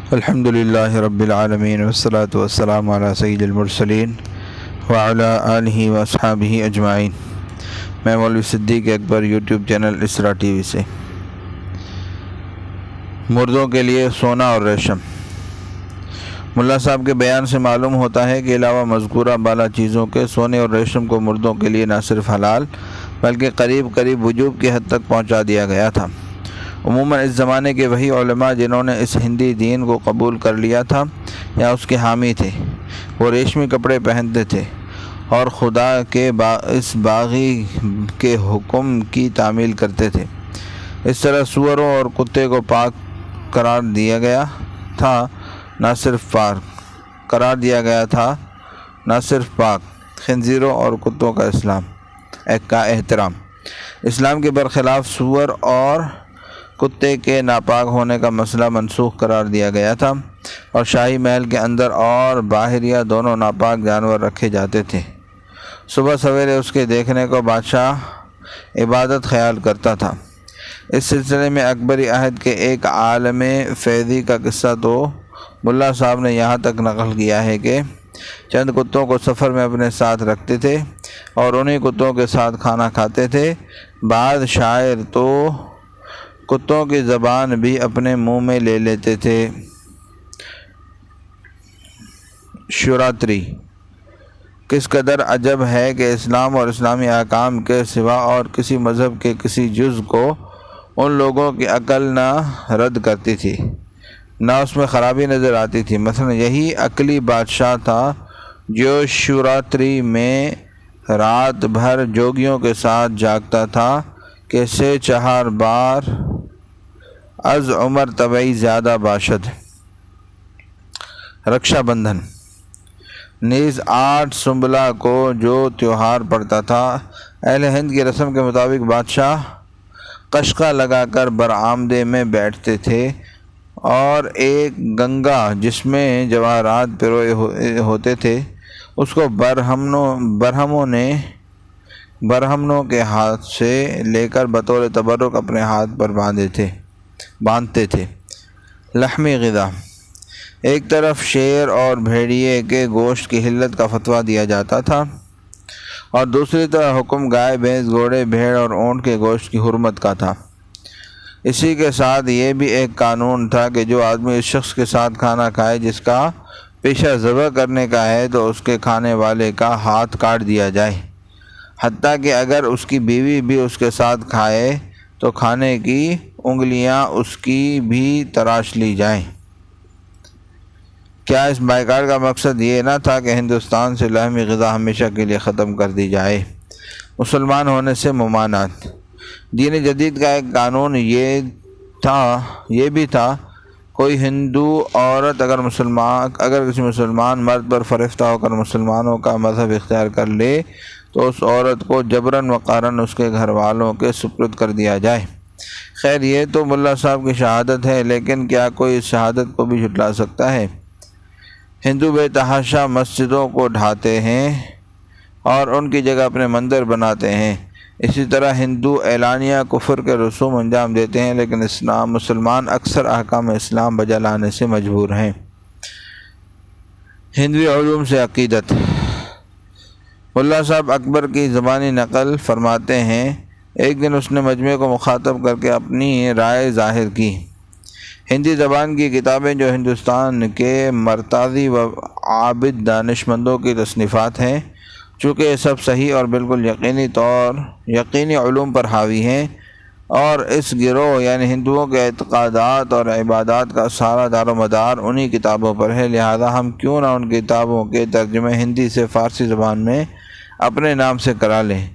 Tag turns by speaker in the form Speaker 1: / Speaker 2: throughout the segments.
Speaker 1: الحمد للہ رب العالمین والصلاة والسلام علی سید المرسلین وعلی آلہ واصحابہ اجمعین۔ میں مولوی صدیق اکبر یوٹیوب چینل اسرا ٹی وی سے۔ مردوں کے لیے سونا اور ریشم۔ ملا صاحب کے بیان سے معلوم ہوتا ہے کہ علاوہ مذکورہ بالا چیزوں کے سونے اور ریشم کو مردوں کے لیے نہ صرف حلال بلکہ قریب وجوب کی حد تک پہنچا دیا گیا تھا۔ عموماً اس زمانے کے وہی علماء جنہوں نے اس ہندی دین کو قبول کر لیا تھا یا اس کے حامی تھے، وہ ریشمی کپڑے پہنتے تھے اور خدا کے اس باغی کے حکم کی تعمیل کرتے تھے۔ اس طرح سوروں اور کتے کو پاک قرار دیا گیا تھا، نہ صرف پاک خنزیروں اور کتوں کا احترام۔ اسلام کے برخلاف سور اور کتے کے ناپاک ہونے کا مسئلہ منسوخ قرار دیا گیا تھا اور شاہی محل کے اندر اور باہریہ دونوں ناپاک جانور رکھے جاتے تھے۔ صبح سویرے اس کے دیکھنے کو بادشاہ عبادت خیال کرتا تھا۔ اس سلسلے میں اکبری عہد کے ایک عالم فیضی کا قصہ تو ملا صاحب نے یہاں تک نقل کیا ہے کہ چند کتوں کو سفر میں اپنے ساتھ رکھتے تھے اور انہی کتوں کے ساتھ کھانا کھاتے تھے۔ بعض شاعر تو کتوں کی زبان بھی اپنے منہ میں لے لیتے تھے۔ شوراتری۔ کس قدر عجب ہے کہ اسلام اور اسلامی احکام کے سوا اور کسی مذہب کے کسی جز کو ان لوگوں کی عقل نہ رد کرتی تھی، نہ اس میں خرابی نظر آتی تھی۔ مثلا یہی عقلی بادشاہ تھا جو شوراتری میں رات بھر جوگیوں کے ساتھ جاگتا تھا کہ سے 4 بار از عمر طبعی زیادہ باشد۔ رکشا بندھن۔ نیز 8 سنبلہ کو جو تیوہار پڑتا تھا، اہل ہند کی رسم کے مطابق بادشاہ قشقہ لگا کر برآمدے میں بیٹھتے تھے اور ایک گنگا جس میں جواہرات پروئے ہوتے تھے اس کو برہمنوں کے ہاتھ سے لے کر بطور تبرک اپنے ہاتھ پر باندھتے تھے۔ لحمی غذا۔ ایک طرف شیر اور بھیڑیے کے گوشت کی حلت کا فتویٰ دیا جاتا تھا اور دوسری طرف حکم گائے، بھینس، گھوڑے، بھیڑ اور اونٹ کے گوشت کی حرمت کا تھا۔ اسی کے ساتھ یہ بھی ایک قانون تھا کہ جو آدمی اس شخص کے ساتھ کھانا کھائے جس کا پیشہ ذبح کرنے کا ہے تو اس کے کھانے والے کا ہاتھ کاٹ دیا جائے، حتیٰ کہ اگر اس کی بیوی بھی اس کے ساتھ کھائے تو کھانے کی انگلیاں اس کی بھی تراش لی جائیں۔ کیا اس بائیکاٹ کا مقصد یہ نہ تھا کہ ہندوستان سے لحمی غذا ہمیشہ کے لیے ختم کر دی جائے؟ مسلمان ہونے سے ممانعت۔ دین جدید کا ایک قانون یہ بھی تھا، کوئی ہندو عورت اگر کسی مسلمان مرد پر فرفتہ ہو کر مسلمانوں کا مذہب اختیار کر لے تو اس عورت کو جبراً و قہراً اس کے گھر والوں کے سپرد کر دیا جائے۔ خیر یہ تو ملا صاحب کی شہادت ہے، لیکن کیا کوئی اس شہادت کو بھی جھٹلا سکتا ہے؟ ہندو بے تحاشا مسجدوں کو ڈھاتے ہیں اور ان کی جگہ اپنے مندر بناتے ہیں۔ اسی طرح ہندو اعلانیہ کفر کے رسوم انجام دیتے ہیں، لیکن مسلمان اکثر احکام اسلام بجا لانے سے مجبور ہیں۔ ہندوی علوم سے عقیدت۔ ملا صاحب اکبر کی زبانی نقل فرماتے ہیں، ایک دن اس نے مجمع کو مخاطب کر کے اپنی رائے ظاہر کی۔ ہندی زبان کی کتابیں جو ہندوستان کے مرتازی و عابد دانشمندوں کی تصنیفات ہیں، چونکہ یہ سب صحیح اور بالکل یقینی علوم پر حاوی ہیں اور اس گروہ یعنی ہندوؤں کے اعتقادات اور عبادات کا سارا دار و مدار انہی کتابوں پر ہے، لہذا ہم کیوں نہ ان کتابوں کے ترجمے ہندی سے فارسی زبان میں اپنے نام سے کرا لیں۔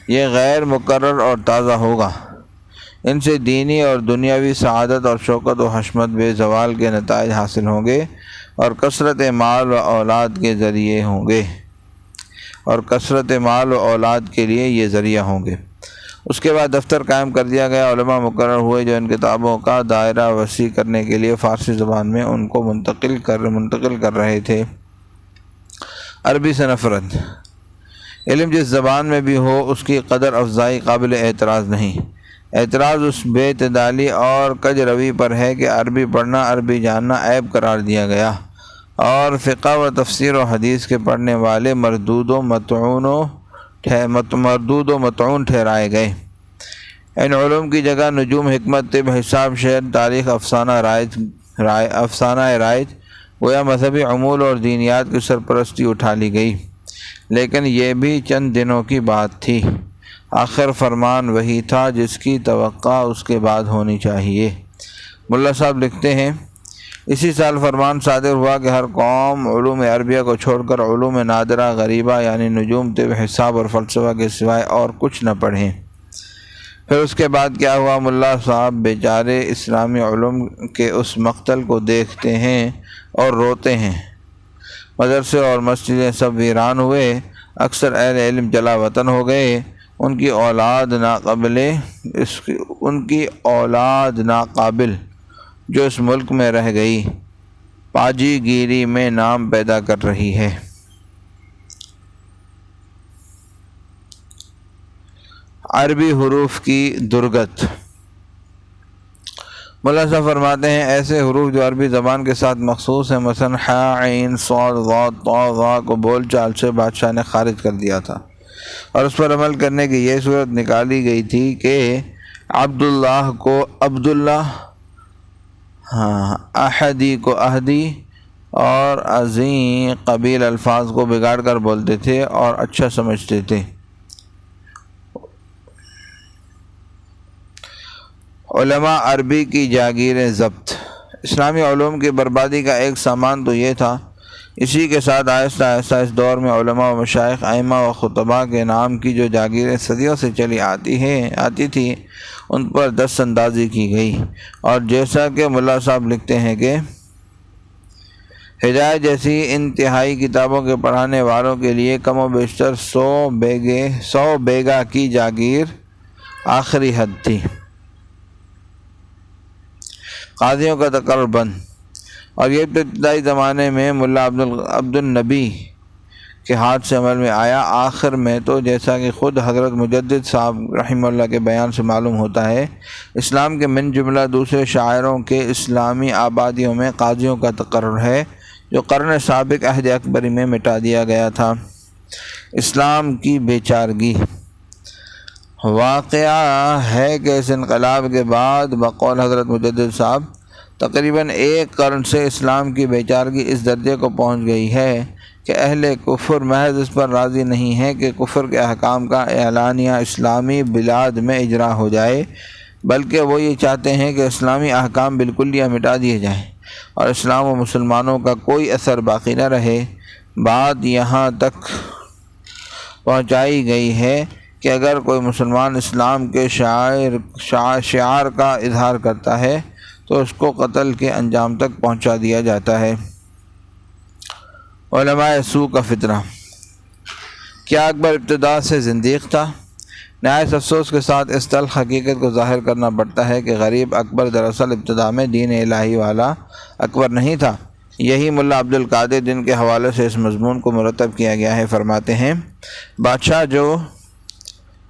Speaker 1: یہ غیر مکرر اور تازہ ہوگا۔ ان سے دینی اور دنیاوی سعادت اور شوکت و حشمت بے زوال کے نتائج حاصل ہوں گے اور کثرت مال و اولاد کے لیے یہ ذریعہ ہوں گے۔ اس کے بعد دفتر قائم کر دیا گیا، علماء مقرر ہوئے جو ان کتابوں کا دائرہ وسیع کرنے کے لیے فارسی زبان میں ان کو منتقل کر رہے تھے۔ عربی سے نفرت۔ علم جس زبان میں بھی ہو اس کی قدر افزائی قابل اعتراض نہیں، اعتراض اس بے اعتدالی اور کج روی پر ہے کہ عربی پڑھنا، عربی جاننا عیب قرار دیا گیا اور فقہ و تفسیر و حدیث کے پڑھنے والے مردود و مطعون ٹھہرائے گئے۔ ان علوم کی جگہ نجوم، حکمت، طب، حساب، شعر، تاریخ، افسانہ رائج گویا مذہبی عمول اور دینیات کی سرپرستی اٹھا لی گئی، لیکن یہ بھی چند دنوں کی بات تھی۔ آخر فرمان وہی تھا جس کی توقع اس کے بعد ہونی چاہیے۔ ملا صاحب لکھتے ہیں، اسی سال فرمان صادر ہوا کہ ہر قوم علوم عربیہ کو چھوڑ کر علوم نادرہ غریبہ یعنی نجوم، طب، حساب اور فلسفہ کے سوائے اور کچھ نہ پڑھیں۔ پھر اس کے بعد کیا ہوا؟ ملا صاحب بیچارے اسلامی علوم کے اس مقتل کو دیکھتے ہیں اور روتے ہیں۔ مدرسے اور مسجدیں سب ویران ہوئے، اکثر اہل علم جلا وطن ہو گئے، ان کی اولاد ناقابل جو اس ملک میں رہ گئی پاجی گیری میں نام پیدا کر رہی ہے۔ عربی حروف کی درگت۔ مولانا صاحب فرماتے ہیں، ایسے حروف جو عربی زبان کے ساتھ مخصوص ہیں، مثلا ح، عین، صاد، ضاد، طا، ظا کو بول چال سے بادشاہ نے خارج کر دیا تھا اور اس پر عمل کرنے کی یہ صورت نکالی گئی تھی کہ عبداللہ کو عبداللہ، احدی کو احدی اور عظیم قبیل الفاظ کو بگاڑ کر بولتے تھے اور اچھا سمجھتے تھے۔ علماء عربی کی جاگیر ضبط۔ اسلامی علوم کی بربادی کا ایک سامان تو یہ تھا۔ اسی کے ساتھ آہستہ آہستہ اس دور میں علماء و مشائخ، ائمہ و خطباء کے نام کی جو جاگیریں صدیوں سے چلی آتی تھی ان پر دست اندازی کی گئی، اور جیسا کہ ملا صاحب لکھتے ہیں کہ ہدایت جیسی انتہائی کتابوں کے پڑھانے والوں کے لیے کم و بیشتر 100 بیگہ کی جاگیر آخری حد تھی۔ قاضیوں کا تقرر بند، اور یہ ابتدائی زمانے میں ملا عبد النبی کے ہاتھ سے عمل میں آیا۔ آخر میں تو جیسا کہ خود حضرت مجدد صاحب رحمہ اللہ کے بیان سے معلوم ہوتا ہے، اسلام کے من جملہ دوسرے شاعروں کے اسلامی آبادیوں میں قاضیوں کا تقرر ہے جو قرن سابق عہد اکبری میں مٹا دیا گیا تھا۔ اسلام کی بیچارگی۔ واقعہ ہے کہ اس انقلاب کے بعد بقول حضرت مجدد صاحب تقریباً 1 قرن سے اسلام کی بیچارگی اس درجے کو پہنچ گئی ہے کہ اہل کفر محض اس پر راضی نہیں ہیں کہ کفر کے احکام کا اعلانیہ اسلامی بلاد میں اجرا ہو جائے، بلکہ وہ یہ چاہتے ہیں کہ اسلامی احکام بالکلیہ مٹا دیے جائیں اور اسلام و مسلمانوں کا کوئی اثر باقی نہ رہے۔ بات یہاں تک پہنچائی گئی ہے کہ اگر کوئی مسلمان اسلام کے شعار کا اظہار کرتا ہے تو اس کو قتل کے انجام تک پہنچا دیا جاتا ہے۔ علماء سوء کا فتنہ۔ کیا اکبر ابتدا سے زندیق تھا؟ نہایت افسوس کے ساتھ اس تلخ حقیقت کو ظاہر کرنا پڑتا ہے کہ غریب اکبر دراصل ابتدا میں دین الہی والا اکبر نہیں تھا۔ یہی ملا عبد القادر جن کے حوالے سے اس مضمون کو مرتب کیا گیا ہے فرماتے ہیں، بادشاہ جو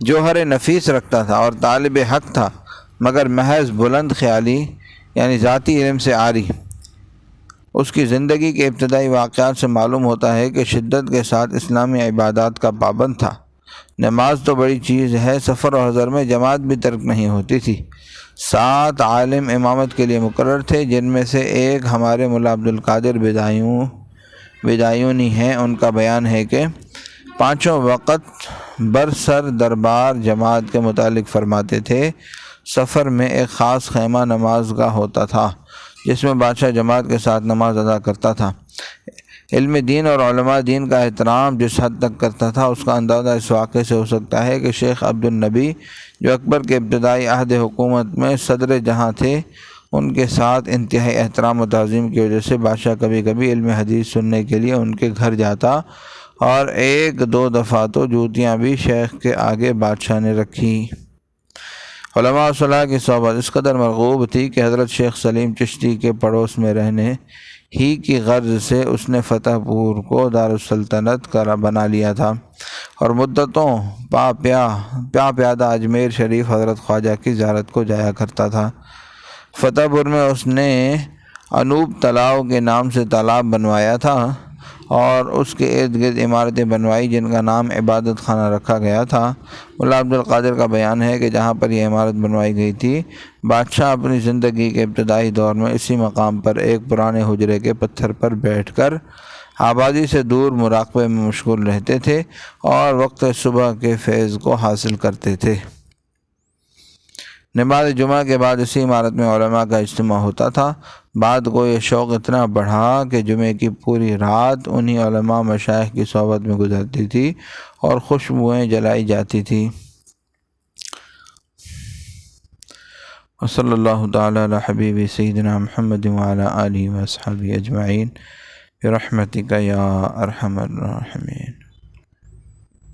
Speaker 1: جوہر نفیس رکھتا تھا اور طالب حق تھا، مگر محض بلند خیالی یعنی ذاتی علم سے عاری۔ اس کی زندگی کے ابتدائی واقعات سے معلوم ہوتا ہے کہ شدت کے ساتھ اسلامی عبادات کا پابند تھا۔ نماز تو بڑی چیز ہے، سفر و حضر میں جماعت بھی ترک نہیں ہوتی تھی۔ 7 عالم امامت کے لیے مقرر تھے، جن میں سے ایک ہمارے ملا عبد القادر بدایونی ہیں۔ ان کا بیان ہے کہ 5 وقت برسر دربار جماعت کے متعلق فرماتے تھے۔ سفر میں ایک خاص خیمہ نماز گاہ ہوتا تھا جس میں بادشاہ جماعت کے ساتھ نماز ادا کرتا تھا۔ علم دین اور علماء دین کا احترام جس حد تک کرتا تھا اس کا اندازہ اس واقعے سے ہو سکتا ہے کہ شیخ عبد النبی جو اکبر کے ابتدائی عہد حکومت میں صدر جہاں تھے، ان کے ساتھ انتہائی احترام و تعظیم کی وجہ سے بادشاہ کبھی کبھی علم حدیث سننے کے لیے ان کے گھر جاتا، اور 1-2 دفعہ تو جوتیاں بھی شیخ کے آگے بادشاہ نے رکھی۔ علماء صلاح کی صحبت اس قدر مرغوب تھی کہ حضرت شیخ سلیم چشتی کے پڑوس میں رہنے ہی کی غرض سے اس نے فتح پور کو دارالسلطنت بنا لیا تھا۔ اور مدتوں پیادہ اجمیر شریف حضرت خواجہ کی زیارت کو جایا کرتا تھا۔ فتح پور میں اس نے انوپ تلاؤ کے نام سے تالاب بنوایا تھا اور اس کے ارد گرد عمارتیں بنوائی جن کا نام عبادت خانہ رکھا گیا تھا۔ ملا عبد القادر کا بیان ہے کہ جہاں پر یہ عمارت بنوائی گئی تھی، بادشاہ اپنی زندگی کے ابتدائی دور میں اسی مقام پر ایک پرانے حجرے کے پتھر پر بیٹھ کر آبادی سے دور مراقبے میں مشغول رہتے تھے اور وقت صبح کے فیض کو حاصل کرتے تھے۔ نماز جمعہ کے بعد اسی عمارت میں علماء کا اجتماع ہوتا تھا۔ بعد کو یہ شوق اتنا بڑھا کہ جمعے کی پوری رات انہی علماء مشائخ کی صحبت میں گزرتی تھی اور خوشبوئیں جلائی جاتی تھی۔ وصلی اللہ تعالی علی حبیب سیدنا محمد وعلی آلہ واصحابہ اجمعین برحمتک یا ارحم الراحمین۔